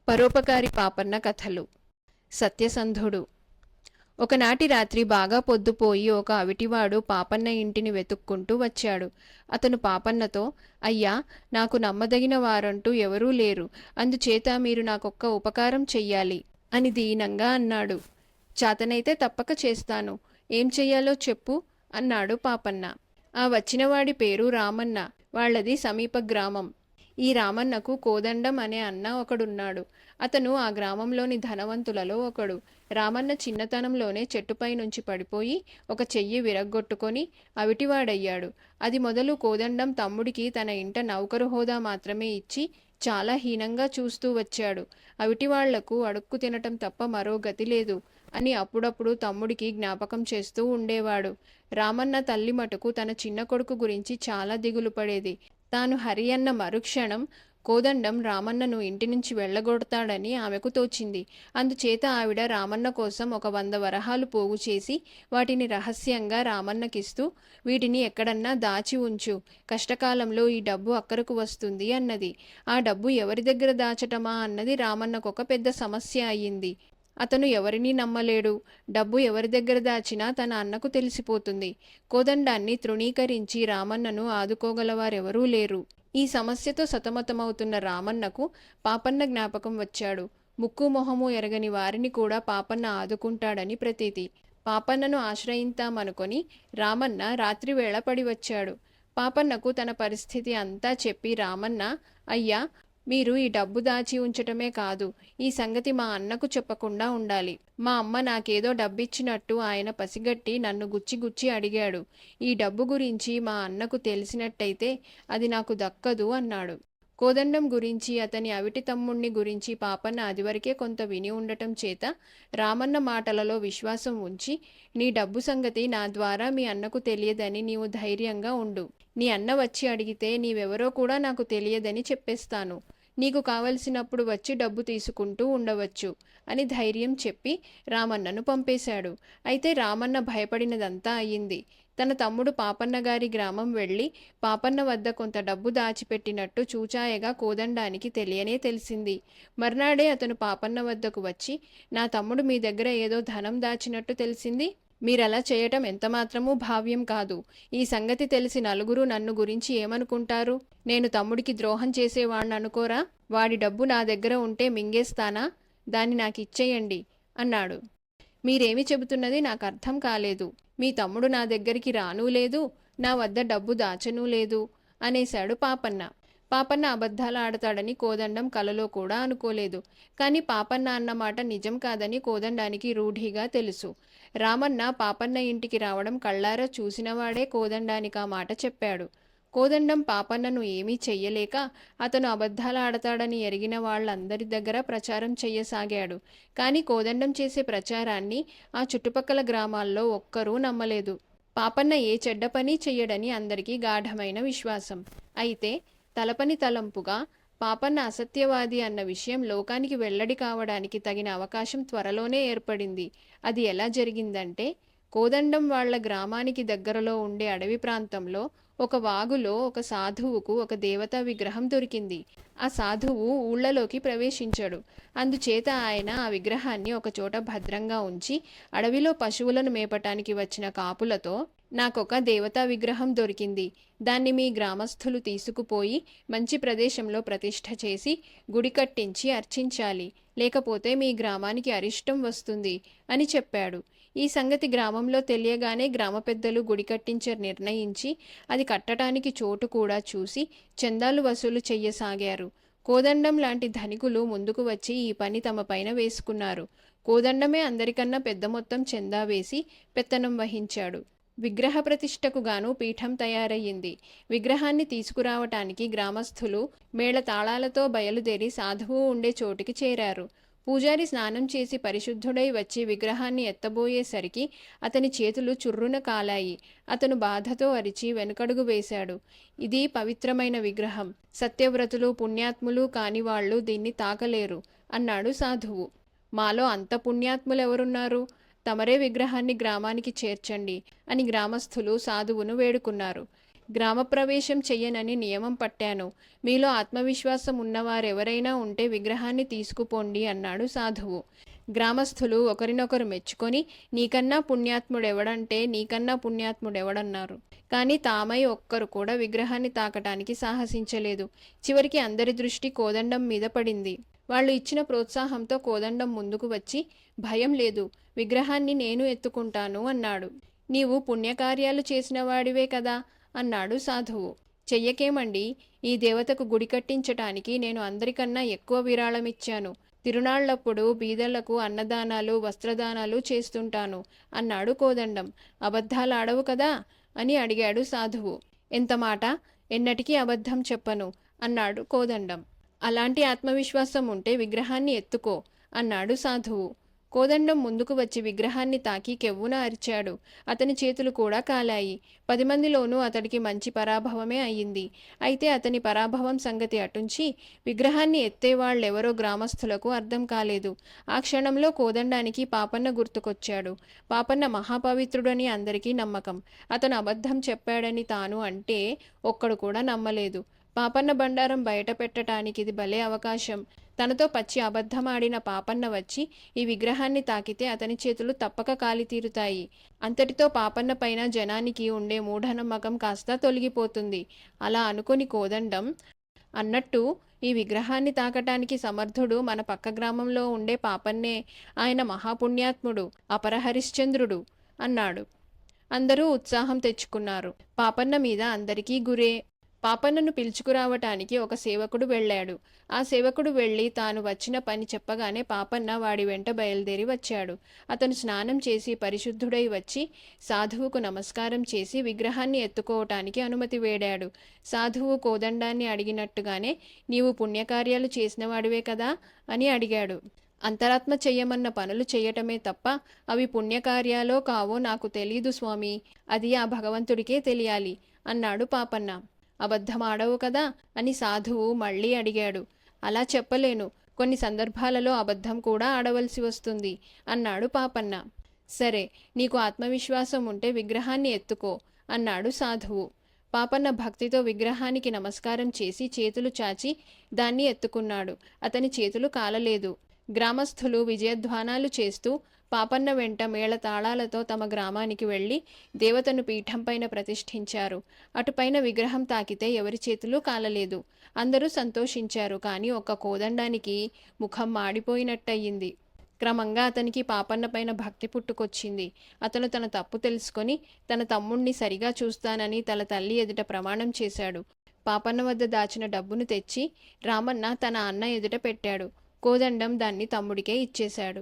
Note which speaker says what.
Speaker 1: పరోపకారి పాపన్న కథలు. సత్యసంధుడు. ఒకనాటి రాత్రి బాగా పొద్దుపోయి ఒక అవిటివాడు పాపన్న ఇంటిని వెతుక్కుంటూ వచ్చాడు. అతను పాపన్నతో, అయ్యా, నాకు నమ్మదగిన వారంటూ ఎవరూ లేరు, అందుచేత మీరు నాకొక్క ఉపకారం చెయ్యాలి అని దీనంగా అన్నాడు. చాతనైతే తప్పక చేస్తాను, ఏం చెయ్యాలో చెప్పు అన్నాడు పాపన్న. ఆ వచ్చినవాడి పేరు రామన్న. వాళ్లది సమీప గ్రామం. ఈ రామన్నకు కోదండం అనే అన్న ఒకడున్నాడు. అతను ఆ గ్రామంలోని ధనవంతులలో ఒకడు. రామన్న చిన్నతనంలోనే చెట్టుపై నుంచి పడిపోయి ఒక చెయ్యి విరగ్గొట్టుకొని అవిటివాడయ్యాడు. అది మొదలు కోదండం తమ్ముడికి తన ఇంట నౌకరు హోదా మాత్రమే ఇచ్చి చాలా హీనంగా చూస్తూ వచ్చాడు. అవిటివాళ్లకు అడుక్కు తినటం తప్ప మరో గతి లేదు అని అప్పుడప్పుడు తమ్ముడికి జ్ఞాపకం చేస్తూ ఉండేవాడు. రామన్న తల్లి మటుకు తన చిన్న కొడుకు గురించి చాలా దిగులు పడేది. తాను హరి అన్న మరుక్షణం కోదండం రామన్నను ఇంటి నుంచి వెళ్ళగొడతాడని ఆమెకు తోచింది. అందుచేత ఆవిడ రామన్న కోసం 100 వరహాలు పోగు చేసి వాటిని రహస్యంగా రామన్నకిస్తూ, వీటిని ఎక్కడన్నా దాచి ఉంచు, కష్టకాలంలో ఈ డబ్బు అక్కరకు వస్తుంది అన్నది. ఆ డబ్బు ఎవరి దగ్గర దాచటమా అన్నది రామన్నకొక పెద్ద సమస్య అయ్యింది. అతను ఎవరినీ నమ్మలేడు. డబ్బు ఎవరి దగ్గర దాచినా తన అన్నకు తెలిసిపోతుంది. కోదండాన్ని తృణీకరించి రామన్నను ఆదుకోగలవారెవరూ లేరు. ఈ సమస్యతో సతమతమవుతున్న రామన్నకు పాపన్న జ్ఞాపకం వచ్చాడు. ముక్కు మొహము ఎరగని వారిని కూడా పాపన్న ఆదుకుంటాడని ప్రతీతి. పాపన్నను ఆశ్రయిద్దామనుకొని రామన్న రాత్రివేళ పడి వచ్చాడు. పాపన్నకు తన పరిస్థితి అంతా చెప్పి రామన్న, అయ్యా, మీరు ఈ డబ్బు దాచి ఉంచటమే కాదు, ఈ సంగతి మా అన్నకు చెప్పకుండా ఉండాలి. మా అమ్మ నాకేదో డబ్బిచ్చినట్టు ఆయన పసిగట్టి నన్ను గుచ్చి గుచ్చి అడిగాడు. ఈ డబ్బు గురించి మా అన్నకు తెలిసినట్టయితే అది నాకు దక్కదు అన్నాడు. కోదండం గురించి, అతని అవిటి తమ్ముణ్ణి గురించి పాపన్న అదివరకే కొంత విని ఉండటం చేత రామన్న మాటలలో విశ్వాసం ఉంచి, నీ డబ్బు సంగతి నా ద్వారా మీ అన్నకు తెలియదని నీవు ధైర్యంగా ఉండు. నీ అన్న వచ్చి అడిగితే నీవెవరో కూడా నాకు తెలియదని చెప్పేస్తాను. నీకు కావలసినప్పుడు వచ్చి డబ్బు తీసుకుంటూ ఉండవచ్చు అని ధైర్యం చెప్పి రామన్నను పంపేశాడు. అయితే రామన్న భయపడినదంతా అయ్యింది. తన తమ్ముడు పాపన్నగారి గ్రామం వెళ్ళి పాపన్న వద్ద కొంత డబ్బు దాచిపెట్టినట్టు చూచాయగా కోదండానికి తెలియనే తెలిసింది. మర్నాడే అతను పాపన్న వద్దకు వచ్చి, నా తమ్ముడు మీ దగ్గర ఏదో ధనం దాచినట్టు తెలిసింది. మీరలా చేయటం ఎంతమాత్రమూ భావ్యం కాదు. ఈ సంగతి తెలిసి నలుగురు నన్ను గురించి ఏమనుకుంటారు? నేను తమ్ముడికి ద్రోహం చేసేవాణ్ణి అనుకోరా? వాడి డబ్బు నా దగ్గర ఉంటే మింగేస్తానా? దాన్ని నాకిచ్చేయండి అన్నాడు. మీరేమి చెబుతున్నది నాకు అర్థం కాలేదు. మీ తమ్ముడు నా దగ్గరికి రానూ లేదు, నా వద్ద డబ్బు దాచనూ లేదు అనేశాడు పాపన్న. పాపన్న అబద్ధాలు ఆడతాడని కోదండం కలలో కూడా అనుకోలేదు. కానీ పాపన్న అన్నమాట నిజం కాదని కోదండానికి రూఢిగా తెలుసు. రామన్న పాపన్న ఇంటికి రావడం కళ్ళారా చూసినవాడే కోదండానికి ఆ మాట చెప్పాడు. కోదండం పాపన్నను ఏమీ చెయ్యలేక అతను అబద్ధాలు ఆడతాడని ఎరిగిన వాళ్ళందరి దగ్గర ప్రచారం చెయ్యసాగాడు. కానీ కోదండం చేసే ప్రచారాన్ని ఆ చుట్టుపక్కల గ్రామాల్లో ఒక్కరూ నమ్మలేదు. పాపన్న ఏ చెడ్డ పని చెయ్యడని అందరికీ గాఢమైన విశ్వాసం. అయితే తలపని తలంపుగా పాపన్న అసత్యవాది అన్న విషయం లోకానికి వెల్లడి కావడానికి తగిన అవకాశం త్వరలోనే ఏర్పడింది. అది ఎలా జరిగిందంటే, కోదండం వాళ్ల గ్రామానికి దగ్గరలో ఉండే అడవి ప్రాంతంలో ఒక వాగులో ఒక సాధువుకు ఒక దేవతా విగ్రహం దొరికింది. ఆ సాధువు ఊళ్ళలోకి ప్రవేశించాడు. అందుచేత ఆయన ఆ విగ్రహాన్ని ఒకచోట భద్రంగా ఉంచి అడవిలో పశువులను మేపటానికి వచ్చిన కాపులతో, నాకొక దేవతా విగ్రహం దొరికింది, దాన్ని మీ గ్రామస్థులు తీసుకుపోయి మంచి ప్రదేశంలో ప్రతిష్ఠ చేసి గుడి కట్టించి అర్చించాలి, లేకపోతే మీ గ్రామానికి అరిష్టం వస్తుంది అని చెప్పాడు. ఈ సంగతి గ్రామంలో తెలియగానే గ్రామ పెద్దలు గుడి కట్టించే నిర్ణయించి అది కట్టడానికి చోటు కూడా చూసి చందాలు వసూలు చెయ్యసాగారు. కోదండం లాంటి ధనికులు ముందుకు వచ్చి ఈ పని తమ పైన వేసుకున్నారు. కోదండమే అందరికన్నా పెద్ద మొత్తం చందా వేసి పెత్తనం వహించాడు. విగ్రహ ప్రతిష్టకు గాను పీఠం తయారయ్యింది. విగ్రహాన్ని తీసుకురావటానికి గ్రామస్థులు మేళతాళాలతో బయలుదేరి సాధువు ఉండే చోటికి చేరారు. పూజారి స్నానం చేసి పరిశుద్ధుడై వచ్చి విగ్రహాన్ని ఎత్తబోయేసరికి అతని చేతులు చుర్రున కాలాయి. అతను బాధతో అరిచి వెనుకడుగు వేశాడు. ఇది పవిత్రమైన విగ్రహం, సత్యవ్రతులు పుణ్యాత్ములు కాని వాళ్ళు దీన్ని తాకలేరు అన్నాడు సాధువు. మాలో అంత పుణ్యాత్ములెవరున్నారు? తమరే విగ్రహాన్ని గ్రామానికి చేర్చండి అని గ్రామస్థులు సాధువును వేడుకున్నారు. గ్రామప్రవేశం చెయ్యనని నియమం పట్టాను. మీలో ఆత్మవిశ్వాసం ఉన్నవారెవరైనా ఉంటే విగ్రహాన్ని తీసుకుపోండి అన్నాడు సాధువు. గ్రామస్థులు ఒకరినొకరు మెచ్చుకొని నీకన్నా పుణ్యాత్ముడెవడన్నారు. కానీ తామై ఒక్కరు కూడా విగ్రహాన్ని తాకటానికి సాహసించలేదు. చివరికి అందరి దృష్టి కోదండం మీద పడింది. వాళ్ళు ఇచ్చిన ప్రోత్సాహంతో కోదండం ముందుకు వచ్చి, భయం లేదు, విగ్రహాన్ని నేను ఎత్తుకుంటాను అన్నాడు. నీవు పుణ్యకార్యాలు చేసిన వాడివే కదా అన్నాడు సాధువు. చెయ్యకేమండి, ఈ దేవతకు గుడి కట్టించటానికి నేను అందరికన్నా ఎక్కువ విరాళమిచ్చాను. తిరునాళ్లప్పుడు బీదలకు అన్నదానాలు వస్త్రదానాలు చేస్తుంటాను అన్నాడు కోదండం. అబద్ధాలాడవు కదా అని అడిగాడు సాధువు. ఎంత మాట, ఎన్నటికీ అబద్ధం చెప్పను అన్నాడు కోదండం. అలాంటి ఆత్మవిశ్వాసం ఉంటే విగ్రహాన్ని ఎత్తుకో అన్నాడు సాధువు. కోదండం ముందుకు వచ్చి విగ్రహాన్ని తాకి కెవ్వున అరిచాడు. అతని చేతులు కూడా కాలాయి. 10 మందిలోనూ అతడికి మంచి పరాభవమే అయ్యింది. అయితే అతని పరాభవం సంగతి అటుంచి విగ్రహాన్ని ఎత్తేవాళ్లెవరో గ్రామస్థులకు అర్థం కాలేదు. ఆ క్షణంలో కోదండానికి పాపన్న గుర్తుకొచ్చాడు. పాపన్న మహాపవిత్రుడని అందరికీ నమ్మకం. అతను అబద్ధం చెప్పాడని తాను అంటే ఒక్కడు కూడా నమ్మలేదు. పాపన్న బండారం బయట పెట్టడానికి ఇది భలే అవకాశం. తనతో పచ్చి అబద్ధమాడిన పాపన్న వచ్చి ఈ విగ్రహాన్ని తాకితే అతని చేతులు తప్పక కాలి తీరుతాయి. అంతటితో పాపన్న పైన జనానికి ఉండే మూఢనమ్మకం కాస్త తొలగిపోతుంది. అలా అనుకుని కోదండం అన్నట్టు ఈ విగ్రహాన్ని తాకటానికి సమర్థుడు మన పక్క గ్రామంలో ఉండే పాపన్నే. ఆయన మహాపుణ్యాత్ముడు, అపరహరిశ్చంద్రుడు అన్నాడు. అందరూ ఉత్సాహం తెచ్చుకున్నారు. పాపన్న మీద అందరికీ గురే. పాపన్నను పిలుచుకురావటానికి ఒక సేవకుడు వెళ్ళాడు. ఆ సేవకుడు వెళ్ళి తాను వచ్చిన పని చెప్పగానే పాపన్న వాడి వెంట బయలుదేరి వచ్చాడు. అతను స్నానం చేసి పరిశుద్ధుడై వచ్చి సాధువుకు నమస్కారం చేసి విగ్రహాన్ని ఎత్తుకోవటానికి అనుమతి వేడాడు. సాధువు కోదండాన్ని అడిగినట్టుగానే నీవు పుణ్యకార్యాలు చేసినవాడివే కదా అని అడిగాడు. అంతరాత్మ చెయ్యమన్న పనులు చెయ్యటమే తప్ప అవి పుణ్యకార్యాలో కావో నాకు తెలీదు స్వామి, అది ఆ భగవంతుడికే తెలియాలి అన్నాడు పాపన్న. అబద్ధమాడవు కదా అని సాధువు మళ్ళీ అడిగాడు. అలా చెప్పలేను, కొన్ని సందర్భాలలో అబద్ధం కూడా ఆడవలసి వస్తుంది అన్నాడు పాపన్న. సరే, నీకు ఆత్మవిశ్వాసం ఉంటే విగ్రహాన్ని ఎత్తుకో అన్నాడు సాధువు. పాపన్న భక్తితో విగ్రహానికి నమస్కారం చేసి చేతులు చాచి దాన్ని ఎత్తుకున్నాడు. అతని చేతులు కాలలేదు. గ్రామస్థులు విజయధ్వానాలు చేస్తూ పాపన్న వెంట మేళతాళాలతో తమ గ్రామానికి వెళ్ళి దేవతను పీఠంపైన ప్రతిష్ఠించారు. అటుపైన విగ్రహం తాకితే ఎవరి చేతులు కాలలేదు. అందరూ సంతోషించారు. కానీ ఒక్క కోదండానికి ముఖం మాడిపోయినట్టయింది. క్రమంగా అతనికి పాపన్న పైన భక్తి పుట్టుకొచ్చింది. అతను తన తప్పు తెలుసుకొని తన తమ్ముణ్ణి సరిగా చూస్తానని తన తల్లి ఎదుట ప్రమాణం చేశాడు. పాపన్న వద్ద దాచిన డబ్బును తెచ్చి రామన్న తన అన్న ఎదుట పెట్టాడు. కోదండం దాన్ని తమ్ముడికే ఇచ్చేశాడు.